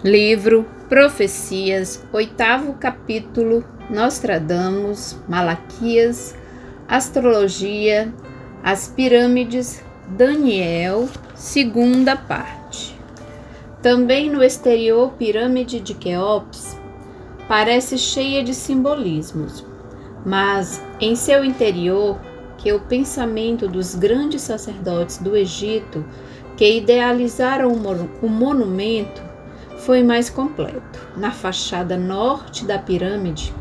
Livro Profecias, 8º capítulo, Nostradamus, Malaquias, Astrologia, as Pirâmides, Daniel, 2ª parte. Também no exterior, pirâmide de Quéops parece cheia de simbolismos, mas em seu interior, que o pensamento dos grandes sacerdotes do Egito que idealizaram o monumento foi mais completo. Na fachada norte da pirâmide,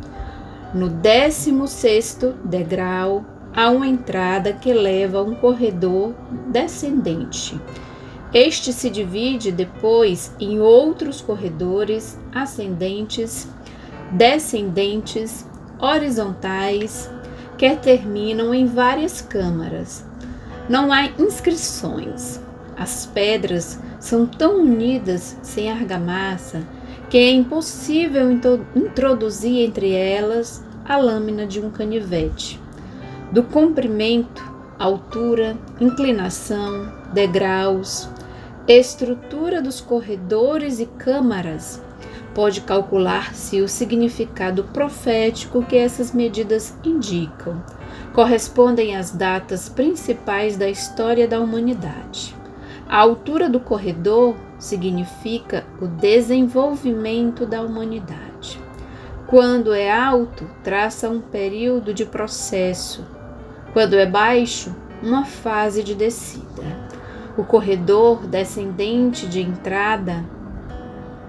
no 16º degrau, há uma entrada que leva a um corredor descendente. Este se divide depois em outros corredores ascendentes, descendentes, horizontais, que terminam em várias câmaras. Não há inscrições. As pedras são tão unidas sem argamassa que é impossível introduzir entre elas a lâmina de um canivete. Do comprimento, altura, inclinação, degraus, estrutura dos corredores e câmaras, pode calcular-se o significado profético que essas medidas indicam. Correspondem às datas principais da história da humanidade. A altura do corredor significa o desenvolvimento da humanidade. Quando é alto, traça um período de processo. Quando é baixo, uma fase de descida. O corredor descendente de entrada,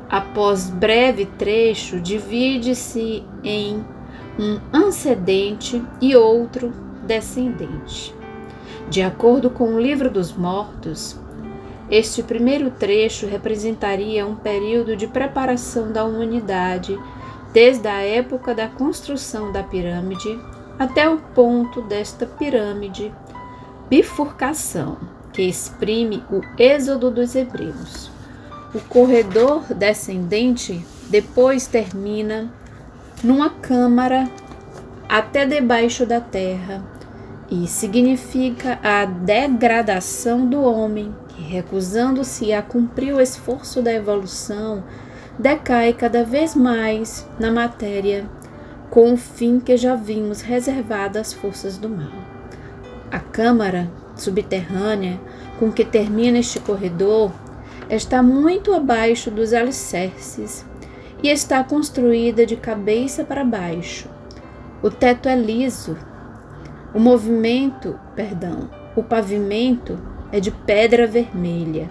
após breve trecho, divide-se em um ascendente e outro descendente. De acordo com o Livro dos Mortos, este primeiro trecho representaria um período de preparação da humanidade, desde a época da construção da pirâmide até o ponto desta pirâmide, bifurcação, que exprime o êxodo dos hebreus. O corredor descendente depois termina numa câmara até debaixo da terra e significa a degradação do homem, que, recusando-se a cumprir o esforço da evolução, decai cada vez mais na matéria, com o fim que já vimos reservado às forças do mal. A câmara subterrânea com que termina este corredor está muito abaixo dos alicerces e está construída de cabeça para baixo. O teto é liso. O pavimento é de pedra vermelha.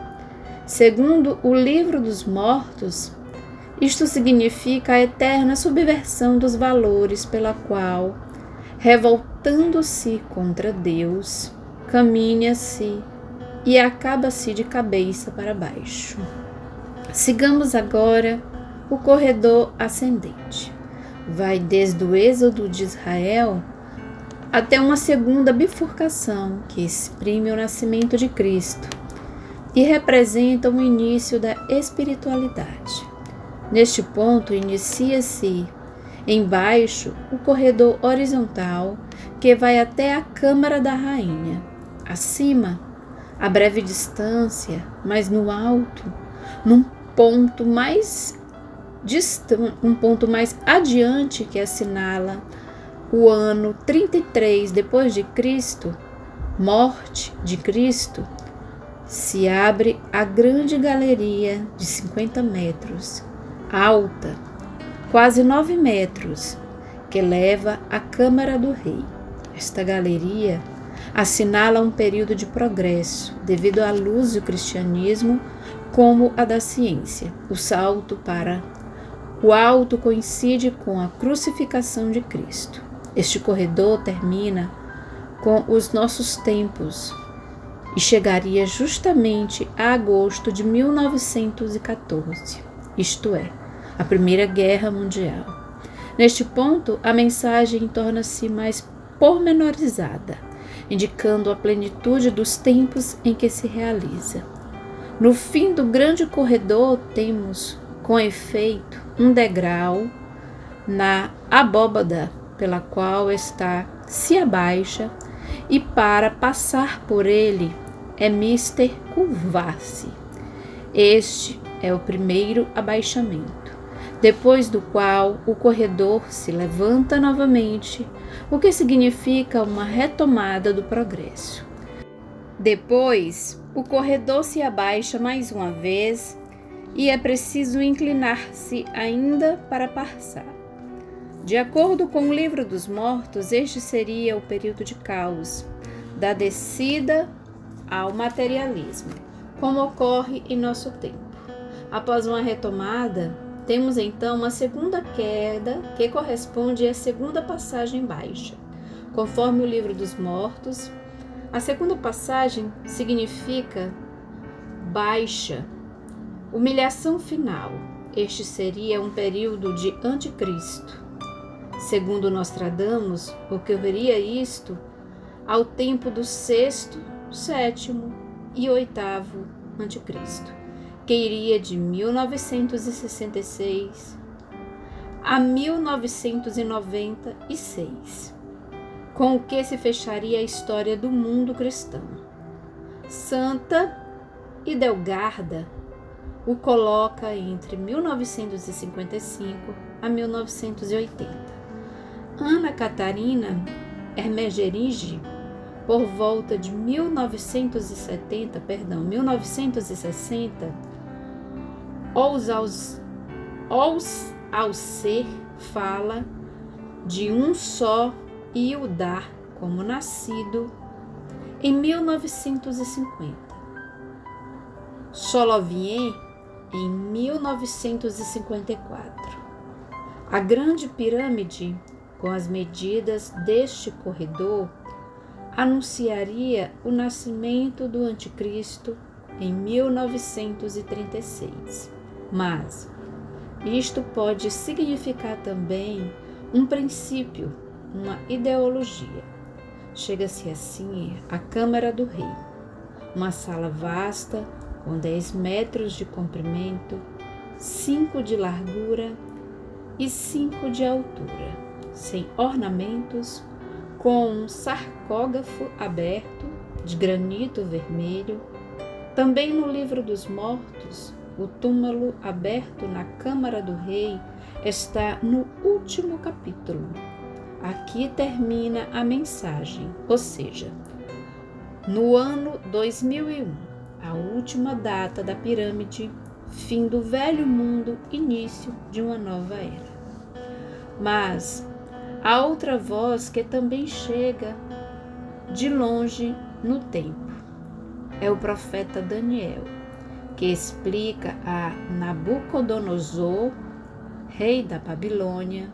Segundo o Livro dos Mortos, isto significa a eterna subversão dos valores pela qual, revoltando-se contra Deus, caminha-se e acaba-se de cabeça para baixo. Sigamos agora o corredor ascendente. Vai desde o êxodo de Israel até uma segunda bifurcação que exprime o nascimento de Cristo e representa o início da espiritualidade. Neste ponto inicia-se embaixo o corredor horizontal que vai até a Câmara da Rainha. Acima, a breve distância, mas no alto, um ponto mais adiante que assinala o ano 33 depois de Cristo, morte de Cristo, se abre a grande galeria de 50 metros, alta, quase 9 metros, que leva à Câmara do Rei. Esta galeria assinala um período de progresso devido à luz do cristianismo como a da ciência. O salto para o alto coincide com a crucificação de Cristo. Este corredor termina com os nossos tempos e chegaria justamente a agosto de 1914, isto é, a Primeira Guerra Mundial. Neste ponto, a mensagem torna-se mais pormenorizada, indicando a plenitude dos tempos em que se realiza. No fim do grande corredor, temos, com efeito, um degrau na abóbada pela qual se abaixa, e para passar por ele é mister curvar-se. Este é o primeiro abaixamento, depois do qual o corredor se levanta novamente, o que significa uma retomada do progresso. Depois, o corredor se abaixa mais uma vez e é preciso inclinar-se ainda para passar. De acordo com o Livro dos Mortos, este seria o período de caos, da descida ao materialismo, como ocorre em nosso tempo. Após uma retomada, temos então uma segunda queda que corresponde à segunda passagem baixa. Conforme o Livro dos Mortos, a segunda passagem significa baixa, humilhação final. Este seria um período de anticristo. Segundo Nostradamus, ocorreria isto ao tempo do sexto, sétimo e oitavo anticristo, que iria de 1966 a 1996, com o que se fecharia a história do mundo cristão. Santa Hidelgarda o coloca entre 1955 a 1980. Ana Catarina Ermegeringe, por volta de 1960, Alcer fala de um só e o dar como nascido em 1950. Solovien em 1954. A Grande Pirâmide, com as medidas deste corredor, anunciaria o nascimento do Anticristo em 1936. Mas isto pode significar também um princípio, uma ideologia. Chega-se assim à Câmara do Rei, uma sala vasta com 10 metros de comprimento, 5 de largura e 5 de altura, sem ornamentos, com um sarcófago aberto de granito vermelho. Também no Livro dos Mortos, o túmulo aberto na Câmara do Rei está no último capítulo. Aqui termina a mensagem, ou seja, no ano 2001, a última data da pirâmide, fim do velho mundo, início de uma nova era. Mas há outra voz que também chega de longe no tempo. É o profeta Daniel, que explica a Nabucodonosor, rei da Babilônia,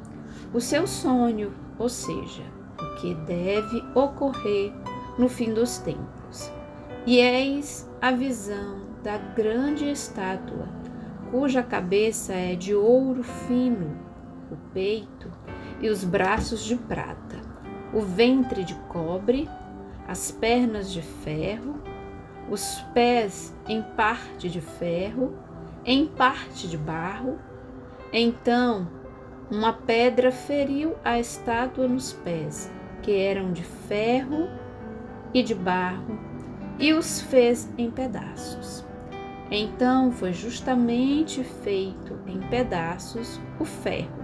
o seu sonho, ou seja, o que deve ocorrer no fim dos tempos. E eis a visão da grande estátua, cuja cabeça é de ouro fino, o peito e os braços de prata, o ventre de cobre, as pernas de ferro, os pés em parte de ferro, em parte de barro. Então, uma pedra feriu a estátua nos pés, que eram de ferro e de barro, e os fez em pedaços. Então foi justamente feito em pedaços o ferro,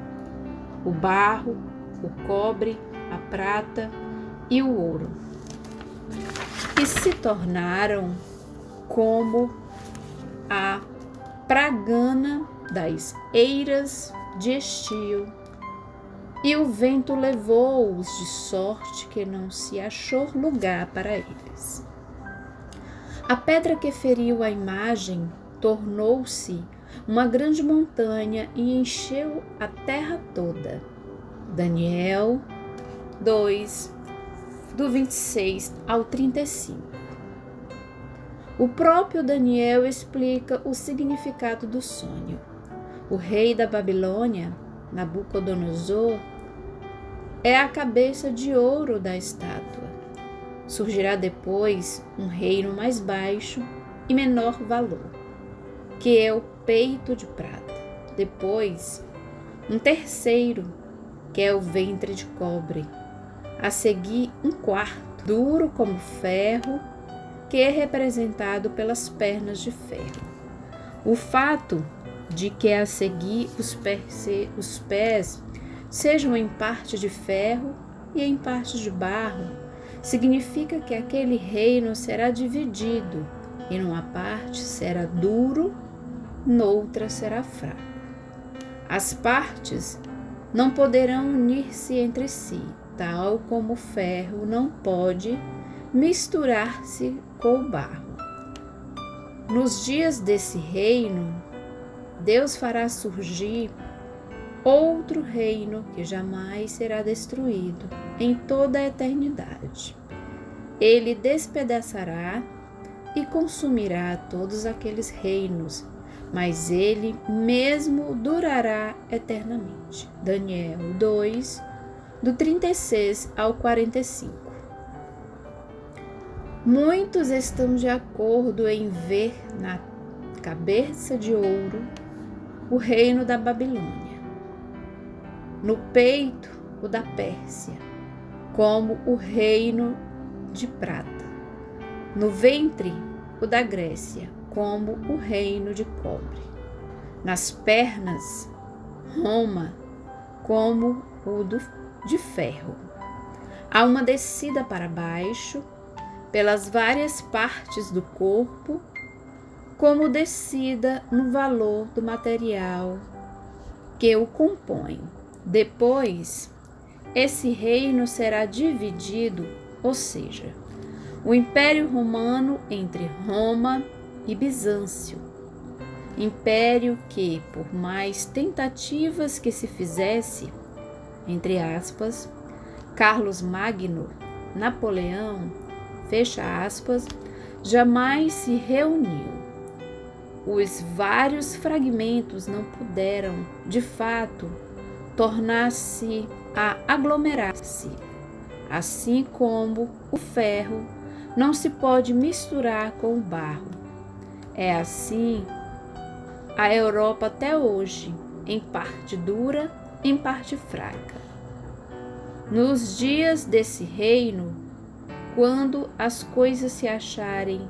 o barro, o cobre, a prata e o ouro, e se tornaram como a pragana das eiras de estio, e o vento levou-os de sorte que não se achou lugar para eles. A pedra que feriu a imagem tornou-se uma grande montanha e encheu a terra toda. Daniel 2, do 26 ao 35. O próprio Daniel explica o significado do sonho. O rei da Babilônia, Nabucodonosor, é a cabeça de ouro da estátua. Surgirá depois um reino mais baixo e menor valor, que é o peito de prata. Depois, um terceiro, que é o ventre de cobre. A seguir, um quarto, duro como ferro, que é representado pelas pernas de ferro. O fato de que a seguir os pés sejam em parte de ferro e em parte de barro, significa que aquele reino será dividido, e numa parte será duro, noutra será fraco. As partes não poderão unir-se entre si, tal como o ferro não pode misturar-se com o barro. Nos dias desse reino, Deus fará surgir outro reino que jamais será destruído em toda a eternidade. Ele despedaçará e consumirá todos aqueles reinos, mas ele mesmo durará eternamente. Daniel 2, do 36 ao 45. Muitos estão de acordo em ver na cabeça de ouro o reino da Babilônia, no peito o da Pérsia, como o reino de prata, no ventre o da Grécia, como o reino de cobre, nas pernas Roma, como o de ferro. Há uma descida para baixo, pelas várias partes do corpo, como descida no valor do material que o compõe. Depois, esse reino será dividido, ou seja, o Império Romano entre Roma e Bizâncio, império que, por mais tentativas que se fizesse, entre aspas, Carlos Magno, Napoleão, fecha aspas, jamais se reuniu. Os vários fragmentos não puderam, de fato, tornar-se a aglomerar-se, assim como o ferro não se pode misturar com o barro. É assim a Europa até hoje, em parte dura, em parte fraca. Nos dias desse reino, quando as coisas se acharem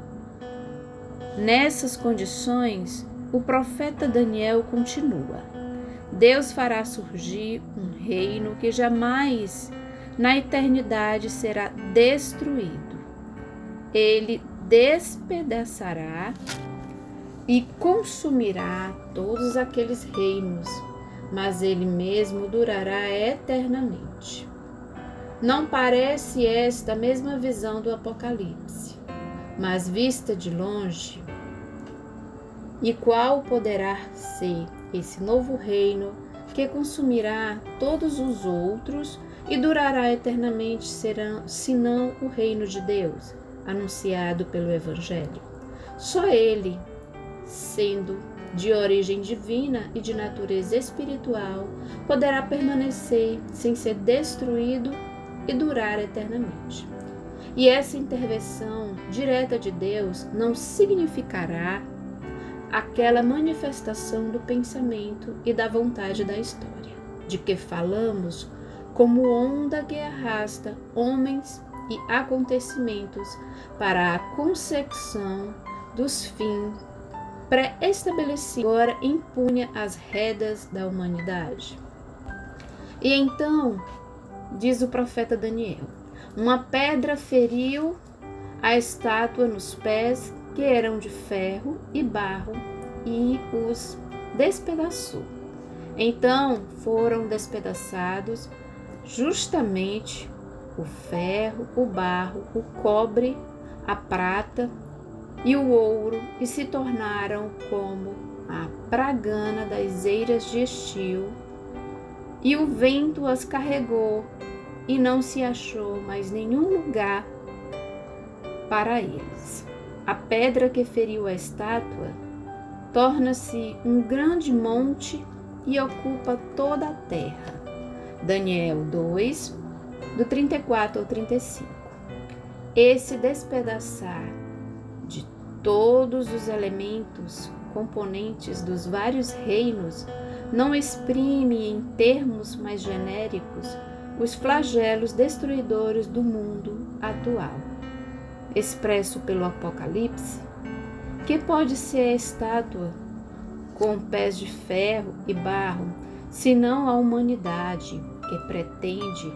nessas condições, o profeta Daniel continua: Deus fará surgir um reino que jamais na eternidade será destruído. Ele despedaçará e consumirá todos aqueles reinos, mas ele mesmo durará eternamente. Não parece esta a mesma visão do Apocalipse, mas vista de longe. E qual poderá ser esse novo reino que consumirá todos os outros e durará eternamente, senão o reino de Deus, anunciado pelo Evangelho? Só ele, sendo de origem divina e de natureza espiritual, poderá permanecer sem ser destruído e durar eternamente. E essa intervenção direta de Deus não significará aquela manifestação do pensamento e da vontade da história, de que falamos como onda que arrasta homens e acontecimentos para a consecução dos fins pré-estabelecidos, agora impunha as rédeas da humanidade. E então, diz o profeta Daniel, uma pedra feriu a estátua nos pés, que eram de ferro e barro, e os despedaçou. Então foram despedaçados justamente o ferro, o barro, o cobre, a prata e o ouro, e se tornaram como a pragana das eiras de estio, e o vento as carregou, e não se achou mais nenhum lugar para eles. A pedra que feriu a estátua torna-se um grande monte e ocupa toda a terra. Daniel 2, do 34 ao 35. Esse despedaçar de todos os elementos componentes dos vários reinos não exprime em termos mais genéricos os flagelos destruidores do mundo atual, expresso pelo Apocalipse, que pode ser a estátua com pés de ferro e barro, senão a humanidade, que pretende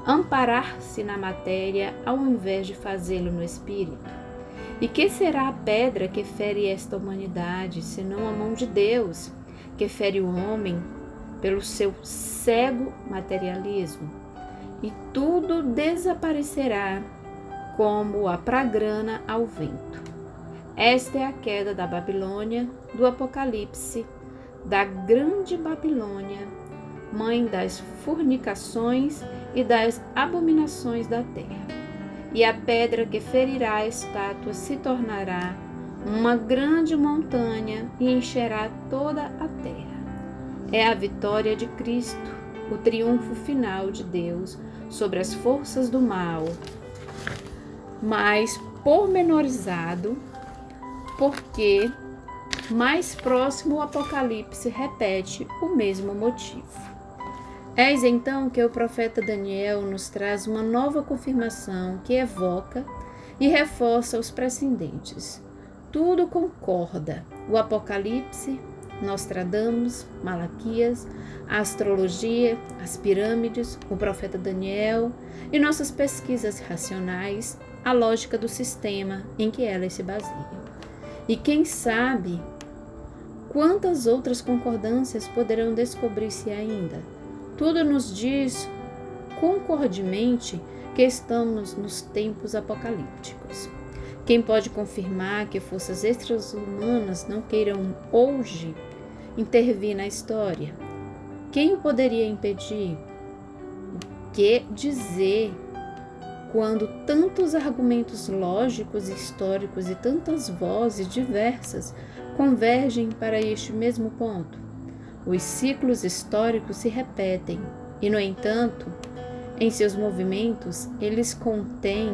amparar-se na matéria ao invés de fazê-lo no espírito? E que será a pedra que fere esta humanidade, senão a mão de Deus, que fere o homem pelo seu cego materialismo? E tudo desaparecerá como a pragrana ao vento. Esta é a queda da Babilônia, do Apocalipse, da grande Babilônia, mãe das fornicações e das abominações da terra. E a pedra que ferirá a estátua se tornará uma grande montanha e encherá toda a terra. É a vitória de Cristo, o triunfo final de Deus sobre as forças do mal, mais pormenorizado, porque mais próximo o Apocalipse repete o mesmo motivo. Eis então que o profeta Daniel nos traz uma nova confirmação que evoca e reforça os precedentes. Tudo concorda: o Apocalipse, Nostradamus, Malaquias, a astrologia, as pirâmides, o profeta Daniel e nossas pesquisas racionais, a lógica do sistema em que elas se baseiam. E quem sabe quantas outras concordâncias poderão descobrir-se ainda? Tudo nos diz concordemente que estamos nos tempos apocalípticos. Quem pode confirmar que forças extra-humanas não queiram hoje intervir na história? Quem o poderia impedir? O que dizer quando tantos argumentos lógicos e históricos e tantas vozes diversas convergem para este mesmo ponto? Os ciclos históricos se repetem e, no entanto, em seus movimentos, eles contêm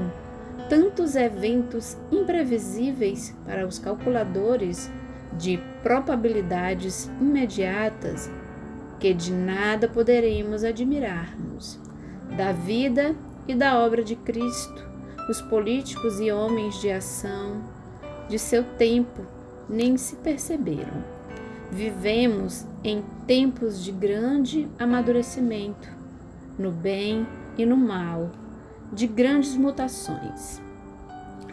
tantos eventos imprevisíveis para os calculadores de probabilidades imediatas que de nada poderemos admirar-nos. Da vida e da obra de Cristo, os políticos e homens de ação de seu tempo nem se perceberam. Vivemos em tempos de grande amadurecimento, no bem e no mal, de grandes mutações.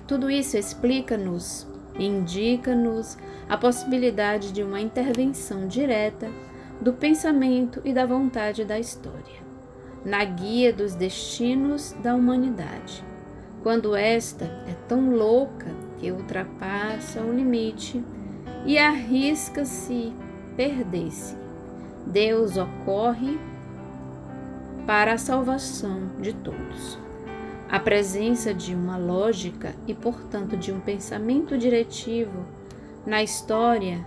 Tudo isso explica-nos e indica-nos a possibilidade de uma intervenção direta do pensamento e da vontade da história, na guia dos destinos da humanidade, quando esta é tão louca que ultrapassa o limite e arrisca-se perder-se. Deus ocorre para a salvação de todos. A presença de uma lógica e, portanto, de um pensamento diretivo na história,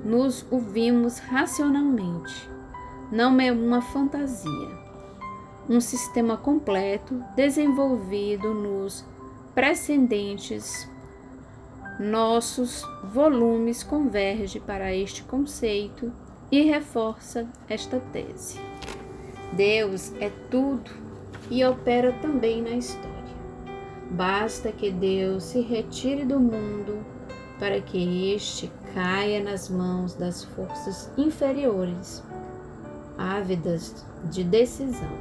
nos ouvimos racionalmente. Não é uma fantasia. Um sistema completo desenvolvido nos precedentes nossos volumes converge para este conceito e reforça esta tese. Deus é tudo e opera também na história. Basta que Deus se retire do mundo para que este caia nas mãos das forças inferiores, ávidas de decisão,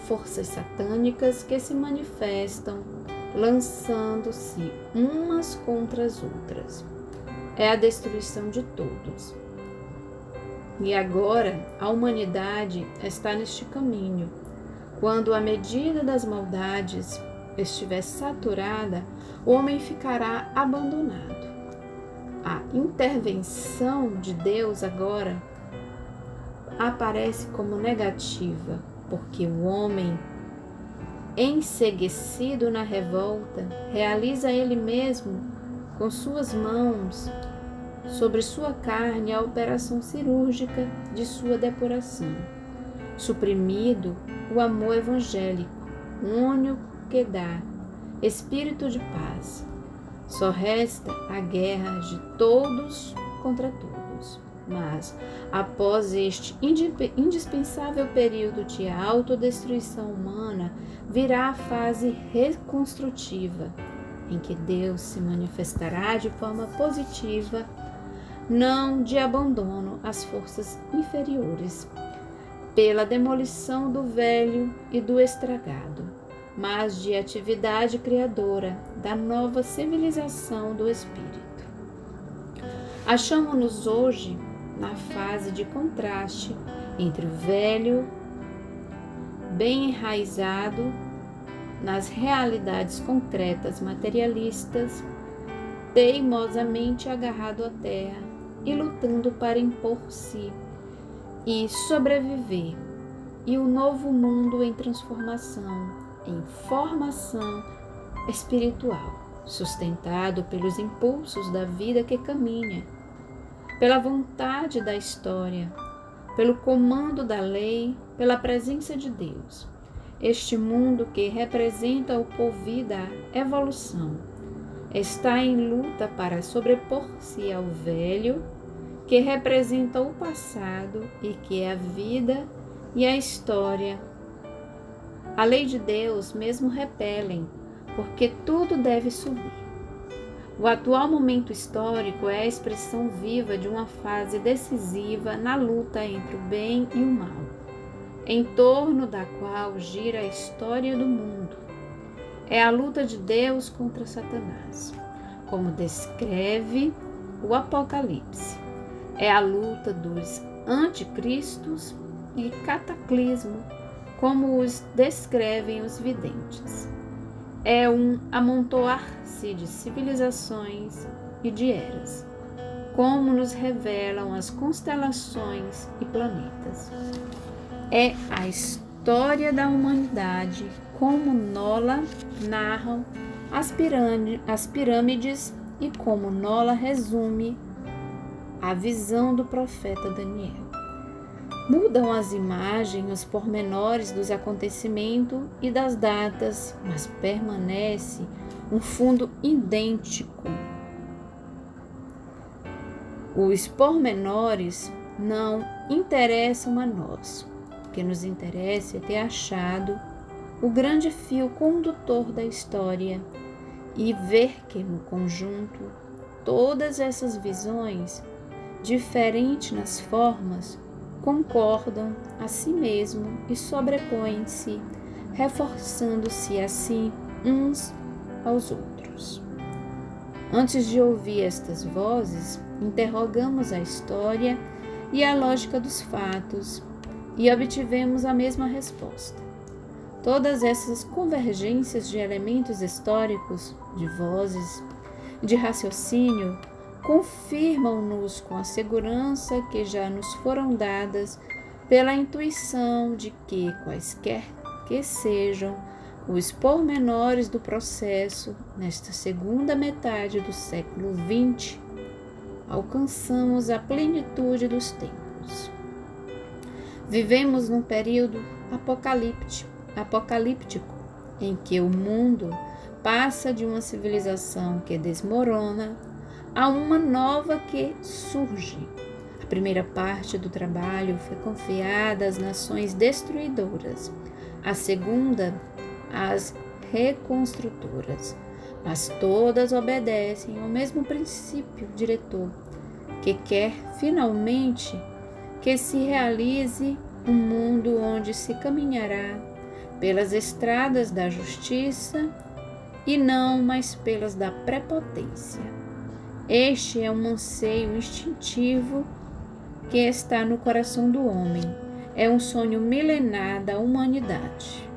forças satânicas que se manifestam lançando-se umas contra as outras. É a destruição de todos. E agora a humanidade está neste caminho. Quando a medida das maldades estiver saturada, o homem ficará abandonado. A intervenção de Deus agora aparece como negativa, porque o homem, enceguecido na revolta, realiza ele mesmo com suas mãos sobre sua carne a operação cirúrgica de sua depuração. Suprimido o amor evangélico, único que dá espírito de paz, só resta a guerra de todos contra todos. Mas, após este indispensável período de autodestruição humana, virá a fase reconstrutiva, em que Deus se manifestará de forma positiva não de abandono às forças inferiores, pela demolição do velho e do estragado, mas de atividade criadora da nova civilização do espírito. Achamo-nos hoje na fase de contraste entre o velho, bem enraizado nas realidades concretas materialistas, teimosamente agarrado à terra e lutando para impor-se e sobreviver, e o novo mundo em transformação, em formação espiritual, sustentado pelos impulsos da vida que caminha, pela vontade da história, pelo comando da lei, pela presença de Deus. Este mundo que representa o porvir da evolução está em luta para sobrepor-se ao velho, que representa o passado e que é a vida e a história. A lei de Deus mesmo repelem, porque tudo deve subir. O atual momento histórico é a expressão viva de uma fase decisiva na luta entre o bem e o mal, em torno da qual gira a história do mundo. É a luta de Deus contra Satanás, como descreve o Apocalipse. É a luta dos anticristos e cataclismo, como os descrevem os videntes. É um amontoar-se de civilizações e de eras, como nos revelam as constelações e planetas. É a história da humanidade, como Nola narram as pirâmides e como Nola resume a visão do profeta Daniel. Mudam as imagens, os pormenores dos acontecimentos e das datas, mas permanece um fundo idêntico. Os pormenores não interessam a nós. O que nos interessa é ter achado o grande fio condutor da história e ver que, no conjunto, todas essas visões, diferentes nas formas, concordam a si mesmo e sobrepõem-se, reforçando-se assim uns aos outros. Antes de ouvir estas vozes, interrogamos a história e a lógica dos fatos e obtivemos a mesma resposta. Todas essas convergências de elementos históricos, de vozes, de raciocínio, confirmam-nos com a segurança que já nos foram dadas pela intuição de que, quaisquer que sejam os pormenores do processo, nesta segunda metade do século XX, alcançamos a plenitude dos tempos. Vivemos num período apocalíptico, em que o mundo passa de uma civilização que desmorona a uma nova que surge. A primeira parte do trabalho foi confiada às nações destruidoras, a segunda às reconstrutoras, mas todas obedecem ao mesmo princípio diretor, que quer finalmente que se realize um mundo onde se caminhará pelas estradas da justiça e não mais pelas da prepotência. Este é um anseio instintivo que está no coração do homem. É um sonho milenar da humanidade.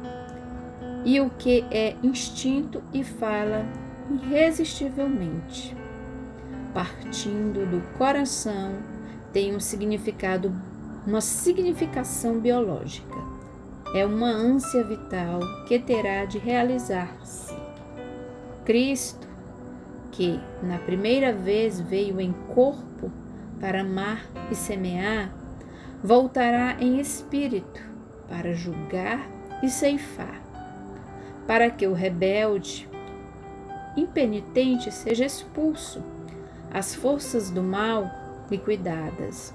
E o que é instinto e fala irresistivelmente, partindo do coração, tem um significado, uma significação biológica. É uma ânsia vital que terá de realizar-se. Cristo, que na primeira vez veio em corpo para amar e semear, voltará em espírito para julgar e ceifar, para que o rebelde, impenitente, seja expulso, as forças do mal liquidadas,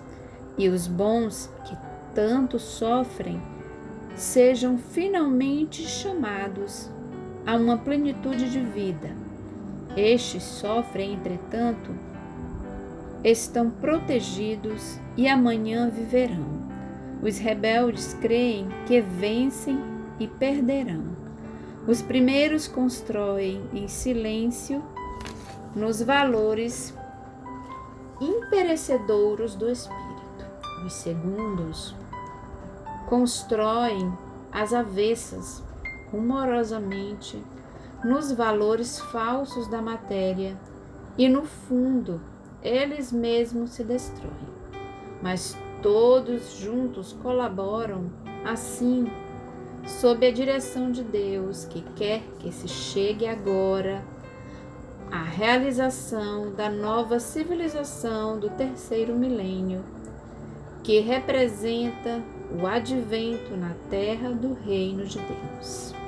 e os bons que tanto sofrem sejam finalmente chamados a uma plenitude de vida. Estes sofrem, entretanto, estão protegidos e amanhã viverão. Os rebeldes creem que vencem e perderão. Os primeiros constroem em silêncio nos valores imperecedouros do espírito. Os segundos constroem às avessas, rumorosamente, nos valores falsos da matéria e, no fundo, eles mesmos se destroem. Mas todos juntos colaboram, assim, sob a direção de Deus, que quer que se chegue agora à realização da nova civilização do terceiro milênio, que representa o advento na terra do reino de Deus.